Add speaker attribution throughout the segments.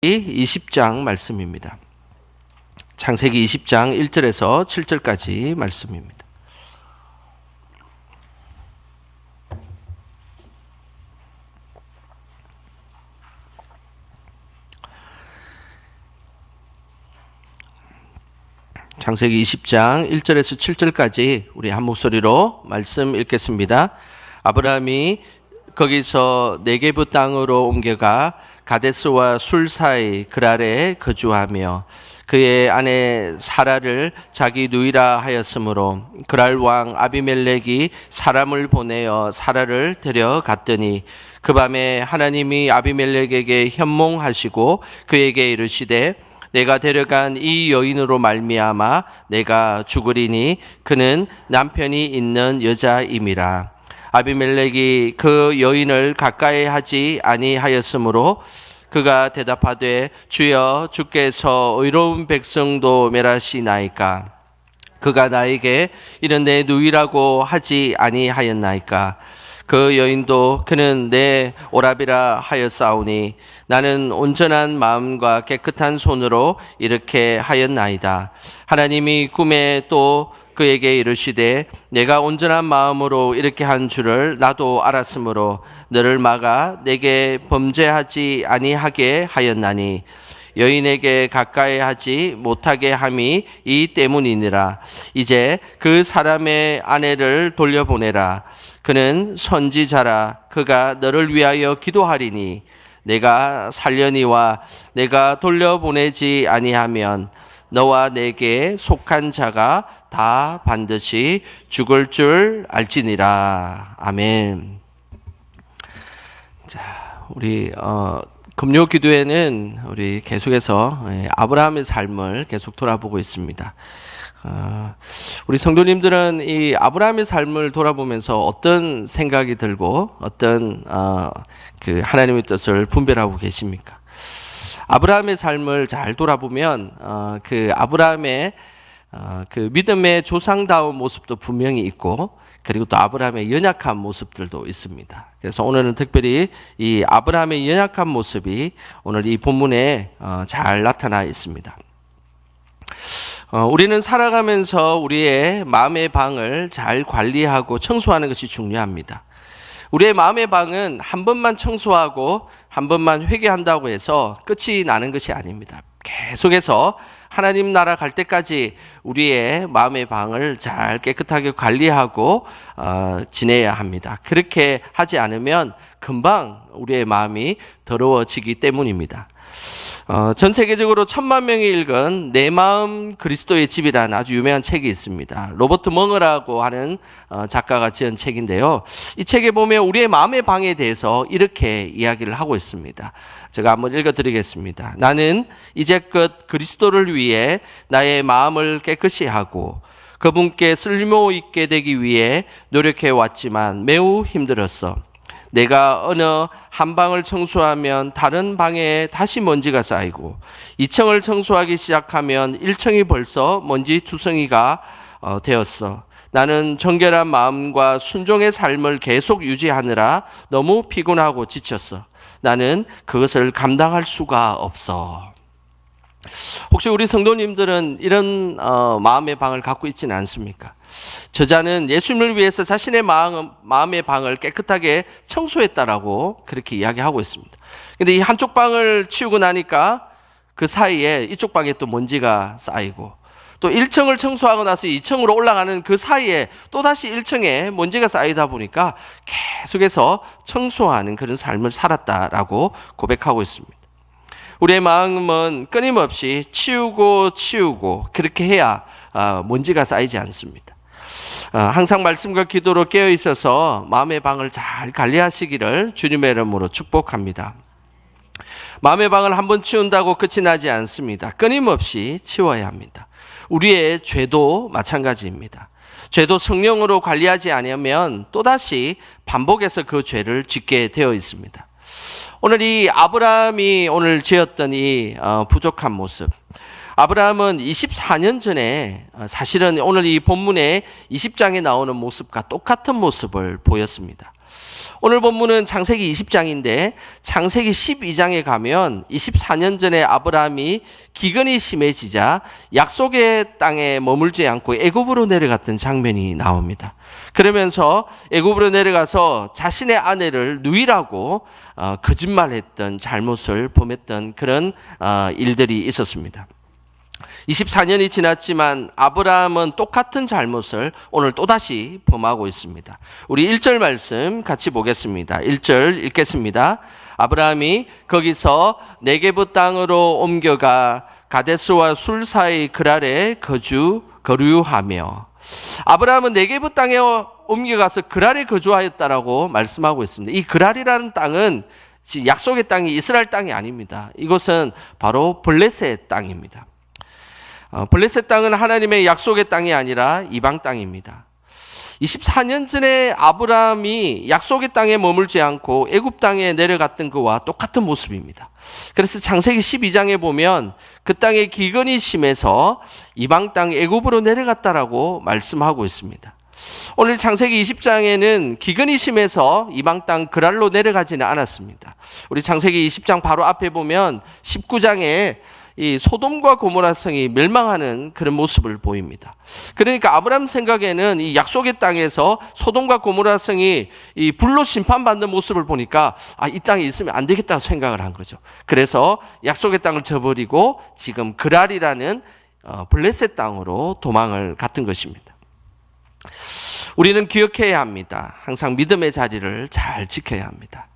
Speaker 1: 20장 말씀입니다. 창세기 20장 1절에서 7절까지 말씀입니다. 창세기 20장 1절에서 7절까지 우리 한 목소리로 말씀 읽겠습니다. 아브라함이 거기서 네게브 땅으로 옮겨가 가데스와 술 사이 그랄에 거주하며 그의 아내 사라를 자기 누이라 하였으므로 그랄 왕 아비멜렉이 사람을 보내어 사라를 데려갔더니 그 밤에 하나님이 아비멜렉에게 현몽하시고 그에게 이르시되 내가 데려간 이 여인으로 말미암아 내가 죽으리니 그는 남편이 있는 여자임이라. 아비멜렉이 그 여인을 가까이 하지 아니하였으므로 그가 대답하되 주여 주께서 의로운 백성도 멸하시나이까. 그가 나에게 이런 내 누이라고 하지 아니하였나이까. 그 여인도 그는 내 오라비라 하였사오니 나는 온전한 마음과 깨끗한 손으로 이렇게 하였나이다. 하나님이 꿈에 또 그에게 이르시되 내가 온전한 마음으로 이렇게 한 줄을 나도 알았으므로 너를 막아 내게 범죄하지 아니하게 하였나니 여인에게 가까이 하지 못하게 함이 이 때문이니라. 이제 그 사람의 아내를 돌려보내라. 그는 선지자라. 그가 너를 위하여 기도하리니 내가 살려니와 내가 돌려보내지 아니하면 너와 내게 속한 자가 다 반드시 죽을 줄 알지니라. 아멘. 자, 우리 금요 기도회는 우리 계속해서 아브라함의 삶을 계속 돌아보고 있습니다. 우리 성도님들은 이 아브라함의 삶을 돌아보면서 어떤 생각이 들고 어떤 그 하나님의 뜻을 분별하고 계십니까? 아브라함의 삶을 잘 돌아보면 그 아브라함의 그 믿음의 조상다운 모습도 분명히 있고 그리고 또 아브라함의 연약한 모습들도 있습니다. 그래서 오늘은 특별히 이 아브라함의 연약한 모습이 오늘 이 본문에 잘 나타나 있습니다. 우리는 살아가면서 우리의 마음의 방을 잘 관리하고 청소하는 것이 중요합니다. 우리의 마음의 방은 한 번만 청소하고 한 번만 회개한다고 해서 끝이 나는 것이 아닙니다. 계속해서 하나님 나라 갈 때까지 우리의 마음의 방을 잘 깨끗하게 관리하고 지내야 합니다. 그렇게 하지 않으면 금방 우리의 마음이 더러워지기 때문입니다. 전 세계적으로 1000만 명이 읽은 내 마음 그리스도의 집이라는 아주 유명한 책이 있습니다. 로버트 멍어라고 하는 작가가 지은 책인데요. 이 책에 보면 우리의 마음의 방에 대해서 이렇게 이야기를 하고 있습니다. 제가 한번 읽어드리겠습니다. 나는 이제껏 그리스도를 위해 나의 마음을 깨끗이 하고 그분께 쓸모있게 되기 위해 노력해 왔지만 매우 힘들었어. 내가 어느 한 방을 청소하면 다른 방에 다시 먼지가 쌓이고 2층을 청소하기 시작하면 1층이 벌써 먼지 투성이가 되었어. 나는 정결한 마음과 순종의 삶을 계속 유지하느라 너무 피곤하고 지쳤어. 나는 그것을 감당할 수가 없어. 혹시 우리 성도님들은 이런 마음의 방을 갖고 있지는 않습니까? 저자는 예수님을 위해서 자신의 마음의 방을 깨끗하게 청소했다라고 그렇게 이야기하고 있습니다. 근데 이 한쪽 방을 치우고 나니까 그 사이에 이쪽 방에 또 먼지가 쌓이고 또 1층을 청소하고 나서 2층으로 올라가는 그 사이에 또다시 1층에 먼지가 쌓이다 보니까 계속해서 청소하는 그런 삶을 살았다라고 고백하고 있습니다. 우리의 마음은 끊임없이 치우고 그렇게 해야 먼지가 쌓이지 않습니다. 항상 말씀과 기도로 깨어 있어서 마음의 방을 잘 관리하시기를 주님의 이름으로 축복합니다. 마음의 방을 한번 치운다고 끝이 나지 않습니다. 끊임없이 치워야 합니다. 우리의 죄도 마찬가지입니다. 죄도 성령으로 관리하지 않으면 또다시 반복해서 그 죄를 짓게 되어 있습니다. 오늘 이 아브라함이 오늘 지었던 이 부족한 모습. 아브라함은 24년 전에 사실은 오늘 이 본문의 20장에 나오는 모습과 똑같은 모습을 보였습니다. 오늘 본문은 창세기 20장인데 창세기 12장에 가면 24년 전에 아브라함이 기근이 심해지자 약속의 땅에 머물지 않고 애굽으로 내려갔던 장면이 나옵니다. 그러면서 애굽으로 내려가서 자신의 아내를 누이라고 거짓말했던 잘못을 범했던 그런 일들이 있었습니다. 24년이 지났지만 아브라함은 똑같은 잘못을 오늘 또다시 범하고 있습니다. 우리 1절 말씀 같이 보겠습니다. 1절 읽겠습니다. 아브라함이 거기서 네게브 땅으로 옮겨가 가데스와 술 사이 그랄에 거류하며, 아브라함은 네게브 땅에 옮겨가서 그랄에 거주하였다라고 말씀하고 있습니다. 이 그랄이라는 땅은 약속의 땅이 이스라엘 땅이 아닙니다. 이곳은 바로 블레셋 땅입니다. 블레셋 땅은 하나님의 약속의 땅이 아니라 이방 땅입니다. 24년 전에 아브라함이 약속의 땅에 머물지 않고 애굽 땅에 내려갔던 그와 똑같은 모습입니다. 그래서 창세기 12장에 보면 그 땅에 기근이 심해서 이방 땅 애굽으로 내려갔다라고 말씀하고 있습니다. 오늘 창세기 20장에는 기근이 심해서 이방 땅 그랄로 내려가지는 않았습니다. 우리 창세기 20장 바로 앞에 보면 19장에 이 소돔과 고모라 성이 멸망하는 그런 모습을 보입니다. 그러니까 아브라함 생각에는 이 약속의 땅에서 소돔과 고모라 성이 이 불로 심판받는 모습을 보니까 이 땅에 있으면 안 되겠다고 생각을 한 거죠. 그래서 약속의 땅을 저버리고 지금 그랄이라는 블레셋 땅으로 도망을 갔던 것입니다. 우리는 기억해야 합니다. 항상 믿음의 자리를 잘 지켜야 합니다.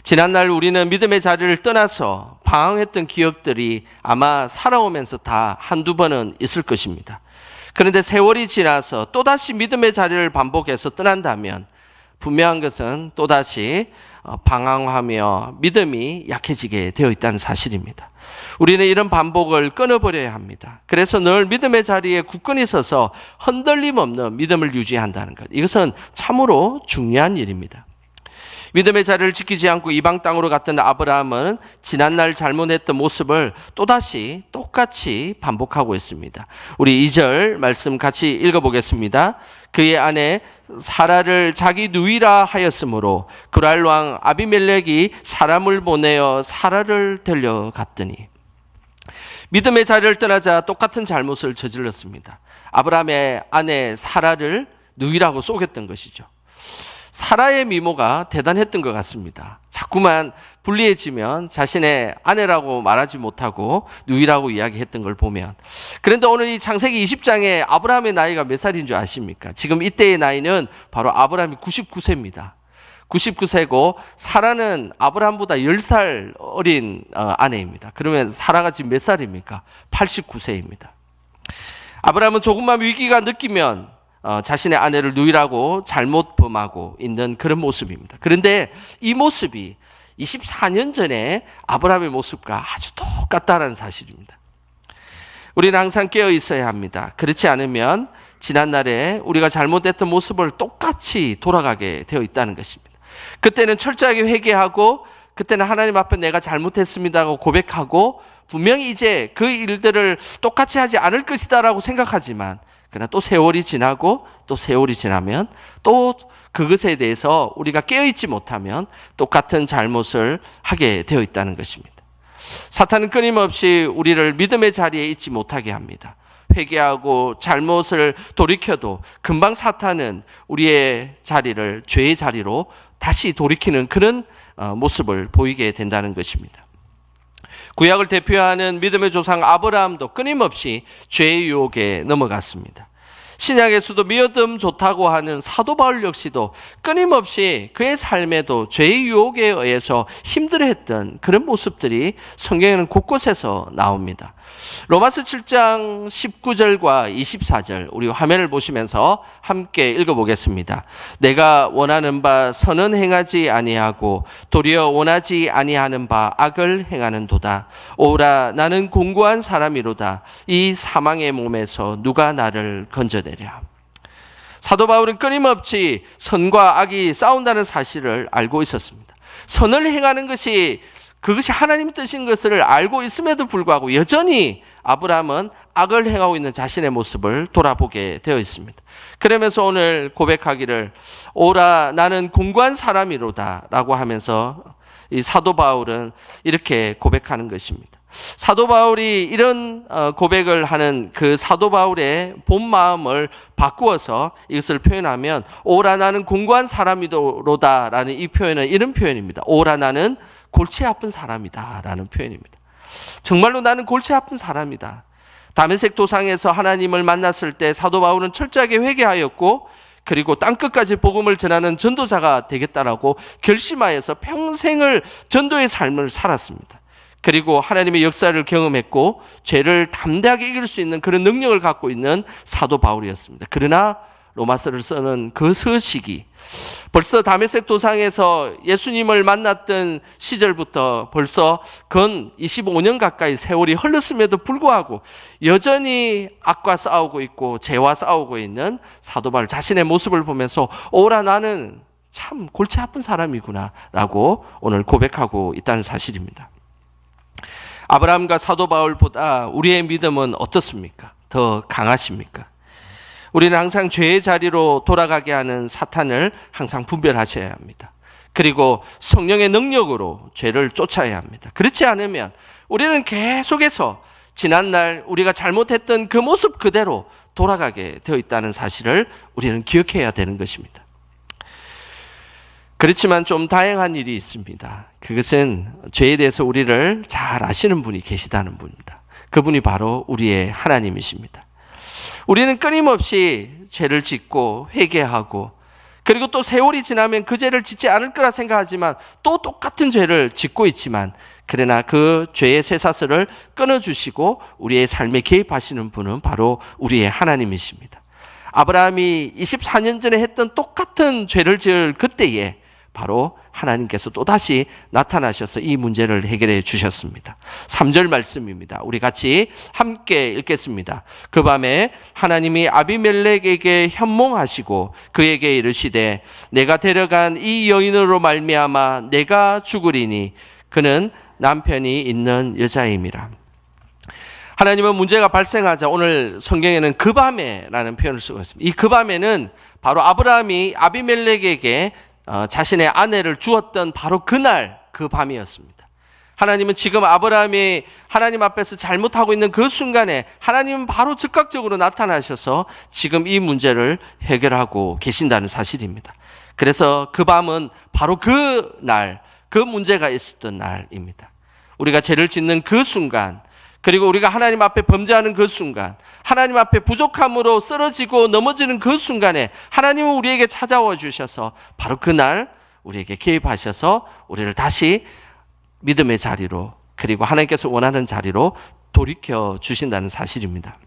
Speaker 1: 지난날 우리는 믿음의 자리를 떠나서 방황했던 기억들이 아마 살아오면서 다 한두 번은 있을 것입니다. 그런데 세월이 지나서 또다시 믿음의 자리를 반복해서 떠난다면 분명한 것은 또다시 방황하며 믿음이 약해지게 되어 있다는 사실입니다. 우리는 이런 반복을 끊어버려야 합니다. 그래서 늘 믿음의 자리에 굳건히 서서 흔들림 없는 믿음을 유지한다는 것. 이것은 참으로 중요한 일입니다. 믿음의 자리를 지키지 않고 이방 땅으로 갔던 아브라함은 지난날 잘못했던 모습을 또다시 똑같이 반복하고 있습니다. 우리 2절 말씀 같이 읽어보겠습니다. 그의 아내 사라를 자기 누이라 하였으므로 그랄 왕 아비멜렉이 사람을 보내어 사라를 데려갔더니, 믿음의 자리를 떠나자 똑같은 잘못을 저질렀습니다. 아브라함의 아내 사라를 누이라고 속였던 것이죠. 사라의 미모가 대단했던 것 같습니다. 자꾸만 불리해지면 자신의 아내라고 말하지 못하고 누이라고 이야기했던 걸 보면. 그런데 오늘 이 창세기 20장에 아브라함의 나이가 몇 살인 줄 아십니까? 지금 이때의 나이는 바로 아브라함이 99세입니다. 99세고 사라는 아브라함보다 10살 어린 아내입니다. 그러면 사라가 지금 몇 살입니까? 89세입니다. 아브라함은 조금만 위기가 느끼면 자신의 아내를 누이라고 잘못 범하고 있는 그런 모습입니다. 그런데 이 모습이 24년 전에 아브라함의 모습과 아주 똑같다는 사실입니다. 우리는 항상 깨어 있어야 합니다. 그렇지 않으면 지난날에 우리가 잘못했던 모습을 똑같이 돌아가게 되어 있다는 것입니다. 그때는 철저하게 회개하고, 그때는 하나님 앞에 내가 잘못했습니다고 고백하고, 분명히 이제 그 일들을 똑같이 하지 않을 것이다라고 생각하지만, 그러나 또 세월이 지나고 또 세월이 지나면 또 그것에 대해서 우리가 깨어있지 못하면 똑같은 잘못을 하게 되어 있다는 것입니다. 사탄은 끊임없이 우리를 믿음의 자리에 있지 못하게 합니다. 회개하고 잘못을 돌이켜도 금방 사탄은 우리의 자리를 죄의 자리로 다시 돌이키는 그런 모습을 보이게 된다는 것입니다. 구약을 대표하는 믿음의 조상 아브라함도 끊임없이 죄의 유혹에 넘어갔습니다. 신약에서도 미어듬 좋다고 하는 사도 바울 역시도 끊임없이 그의 삶에도 죄의 유혹에 의해서 힘들어했던 그런 모습들이 성경에는 곳곳에서 나옵니다. 로마서 7장 19절과 24절 우리 화면을 보시면서 함께 읽어보겠습니다. 내가 원하는 바 선은 행하지 아니하고 도리어 원하지 아니하는 바 악을 행하는도다. 오라 나는 공고한 사람이로다. 이 사망의 몸에서 누가 나를 건져내랴. 사도 바울은 끊임없이 선과 악이 싸운다는 사실을 알고 있었습니다. 선을 행하는 것이 그것이 하나님 뜻인 것을 알고 있음에도 불구하고 여전히 아브라함은 악을 행하고 있는 자신의 모습을 돌아보게 되어 있습니다. 그러면서 오늘 고백하기를 오라 나는 공고한 사람이로다 라고 하면서 이 사도 바울은 이렇게 고백하는 것입니다. 사도 바울이 이런 고백을 하는 그 사도 바울의 본 마음을 바꾸어서 이것을 표현하면 오라 나는 공고한 사람이로다 라는 이 표현은 이런 표현입니다. 오라 나는 골치 아픈 사람이다 라는 표현입니다. 정말로 나는 골치 아픈 사람이다. 다메섹 도상에서 하나님을 만났을 때 사도 바울은 철저하게 회개하였고 그리고 땅끝까지 복음을 전하는 전도자가 되겠다라고 결심하여서 평생을 전도의 삶을 살았습니다. 그리고 하나님의 역사를 경험했고 죄를 담대하게 이길 수 있는 그런 능력을 갖고 있는 사도 바울이었습니다. 그러나 로마서를 쓰는 그 서식이 벌써 다메섹 도상에서 예수님을 만났던 시절부터 벌써 근 25년 가까이 세월이 흘렀음에도 불구하고 여전히 악과 싸우고 있고 죄와 싸우고 있는 사도 바울 자신의 모습을 보면서 오라 나는 참 골치 아픈 사람이구나 라고 오늘 고백하고 있다는 사실입니다. 아브라함과 사도 바울보다 우리의 믿음은 어떻습니까? 더 강하십니까? 우리는 항상 죄의 자리로 돌아가게 하는 사탄을 항상 분별하셔야 합니다. 그리고 성령의 능력으로 죄를 쫓아야 합니다. 그렇지 않으면 우리는 계속해서 지난날 우리가 잘못했던 그 모습 그대로 돌아가게 되어 있다는 사실을 우리는 기억해야 되는 것입니다. 그렇지만 좀 다행한 일이 있습니다. 그것은 죄에 대해서 우리를 잘 아시는 분이 계시다는 분입니다. 그분이 바로 우리의 하나님이십니다. 우리는 끊임없이 죄를 짓고 회개하고 그리고 또 세월이 지나면 그 죄를 짓지 않을 거라 생각하지만 또 똑같은 죄를 짓고 있지만 그러나 그 죄의 쇠사슬을 끊어주시고 우리의 삶에 개입하시는 분은 바로 우리의 하나님이십니다. 아브라함이 24년 전에 했던 똑같은 죄를 지을 그때에 바로 하나님께서 또다시 나타나셔서 이 문제를 해결해 주셨습니다. 3절 말씀입니다. 우리 같이 함께 읽겠습니다. 그 밤에 하나님이 아비멜렉에게 현몽하시고 그에게 이르시되 내가 데려간 이 여인으로 말미암아 내가 죽으리니 그는 남편이 있는 여자임이라. 하나님은 문제가 발생하자 오늘 성경에는 그 밤에라는 표현을 쓰고 있습니다. 이 그 밤에는 바로 아브라함이 아비멜렉에게 자신의 아내를 주었던 바로 그날 그 밤이었습니다. 하나님은 지금 아브라함이 하나님 앞에서 잘못하고 있는 그 순간에 하나님은 바로 즉각적으로 나타나셔서 지금 이 문제를 해결하고 계신다는 사실입니다. 그래서 그 밤은 바로 그 날, 그 문제가 있었던 날입니다. 우리가 죄를 짓는 그 순간, 그리고 우리가 하나님 앞에 범죄하는 그 순간, 하나님 앞에 부족함으로 쓰러지고 넘어지는 그 순간에 하나님은 우리에게 찾아와 주셔서 바로 그날 우리에게 개입하셔서 우리를 다시 믿음의 자리로 그리고 하나님께서 원하는 자리로 돌이켜 주신다는 사실입니다.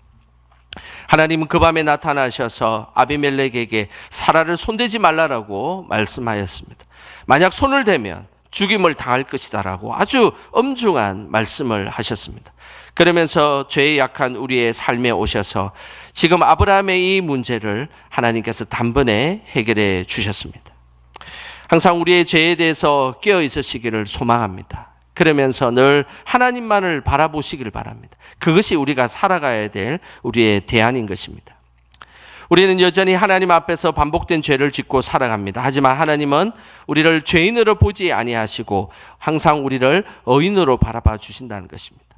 Speaker 1: 하나님은 그 밤에 나타나셔서 아비멜렉에게 사라를 손대지 말라라고 말씀하였습니다. 만약 손을 대면 죽임을 당할 것이다라고 아주 엄중한 말씀을 하셨습니다. 그러면서 죄에 약한 우리의 삶에 오셔서 지금 아브라함의 이 문제를 하나님께서 단번에 해결해 주셨습니다. 항상 우리의 죄에 대해서 깨어 있으시기를 소망합니다. 그러면서 늘 하나님만을 바라보시길 바랍니다. 그것이 우리가 살아가야 될 우리의 대안인 것입니다. 우리는 여전히 하나님 앞에서 반복된 죄를 짓고 살아갑니다. 하지만 하나님은 우리를 죄인으로 보지 아니하시고 항상 우리를 의인으로 바라봐 주신다는 것입니다.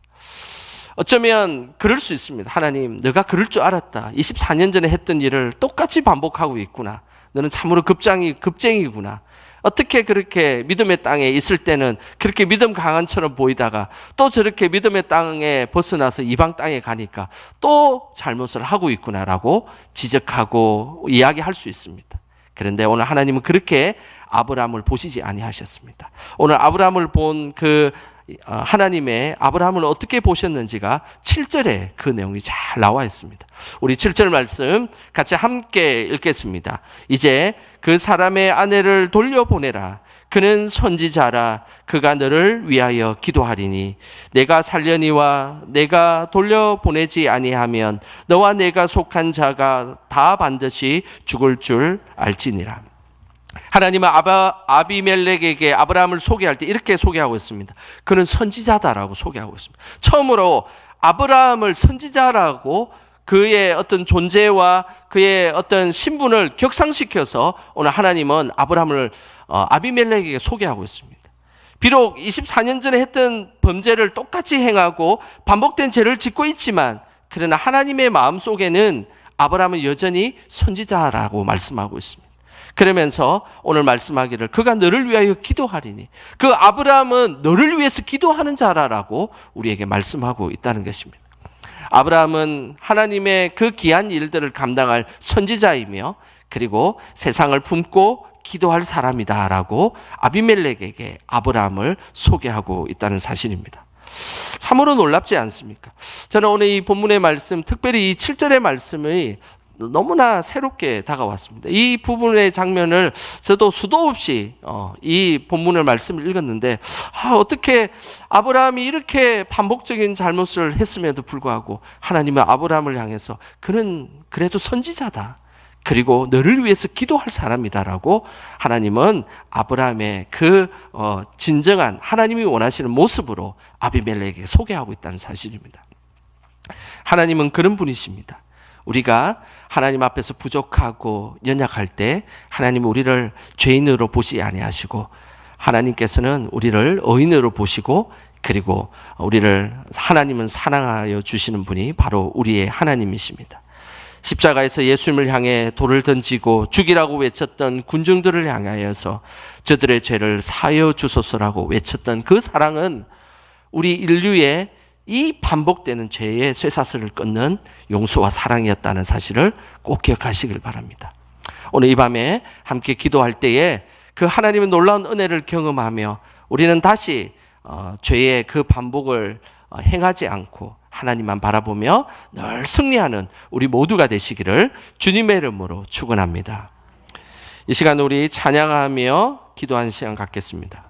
Speaker 1: 어쩌면 그럴 수 있습니다. 하나님, 너가 그럴 줄 알았다. 24년 전에 했던 일을 똑같이 반복하고 있구나. 너는 참으로 급쟁이구나. 어떻게 그렇게 믿음의 땅에 있을 때는 그렇게 믿음 강한처럼 보이다가 또 저렇게 믿음의 땅에 벗어나서 이방 땅에 가니까 또 잘못을 하고 있구나라고 지적하고 이야기할 수 있습니다. 그런데 오늘 하나님은 그렇게 아브라함을 보시지 아니하셨습니다. 오늘 아브라함을 본 그 하나님의 아브라함을 어떻게 보셨는지가 7절에 그 내용이 잘 나와 있습니다. 우리 7절 말씀 같이 함께 읽겠습니다. 이제 그 사람의 아내를 돌려보내라. 그는 선지자라. 그가 너를 위하여 기도하리니 내가 살려니와 내가 돌려보내지 아니하면 너와 내가 속한 자가 다 반드시 죽을 줄 알지니라. 하나님은 아비멜렉에게 아브라함을 소개할 때 이렇게 소개하고 있습니다. 그는 선지자다라고 소개하고 있습니다. 처음으로 아브라함을 선지자라고 그의 어떤 존재와 그의 어떤 신분을 격상시켜서 오늘 하나님은 아브라함을 아비멜렉에게 소개하고 있습니다. 비록 24년 전에 했던 범죄를 똑같이 행하고 반복된 죄를 짓고 있지만 그러나 하나님의 마음속에는 아브라함은 여전히 선지자라고 말씀하고 있습니다. 그러면서 오늘 말씀하기를 그가 너를 위하여 기도하리니 그 아브라함은 너를 위해서 기도하는 자라라고 우리에게 말씀하고 있다는 것입니다. 아브라함은 하나님의 그 귀한 일들을 감당할 선지자이며 그리고 세상을 품고 기도할 사람이다라고 아비멜렉에게 아브라함을 소개하고 있다는 사실입니다. 참으로 놀랍지 않습니까? 저는 오늘 이 본문의 말씀, 특별히 이 7절의 말씀이 너무나 새롭게 다가왔습니다. 이 부분의 장면을 저도 수도 없이 이 본문의 말씀을 읽었는데 어떻게 아브라함이 이렇게 반복적인 잘못을 했음에도 불구하고 하나님은 아브라함을 향해서 그는 그래도 선지자다. 그리고 너를 위해서 기도할 사람이다라고 하나님은 아브라함의 그 진정한 하나님이 원하시는 모습으로 아비멜렉에게 소개하고 있다는 사실입니다. 하나님은 그런 분이십니다. 우리가 하나님 앞에서 부족하고 연약할 때 하나님은 우리를 죄인으로 보지 아니하시고 하나님께서는 우리를 의인으로 보시고 그리고 우리를 하나님은 사랑하여 주시는 분이 바로 우리의 하나님이십니다. 십자가에서 예수님을 향해 돌을 던지고 죽이라고 외쳤던 군중들을 향하여서 저들의 죄를 사하여 주소서라고 외쳤던 그 사랑은 우리 인류의 이 반복되는 죄의 쇠사슬을 끊는 용서와 사랑이었다는 사실을 꼭 기억하시길 바랍니다. 오늘 이 밤에 함께 기도할 때에 그 하나님의 놀라운 은혜를 경험하며 우리는 다시 죄의 그 반복을 행하지 않고 하나님만 바라보며 늘 승리하는 우리 모두가 되시기를 주님의 이름으로 축원합니다. 이 시간 우리 찬양하며 기도하는 시간 갖겠습니다.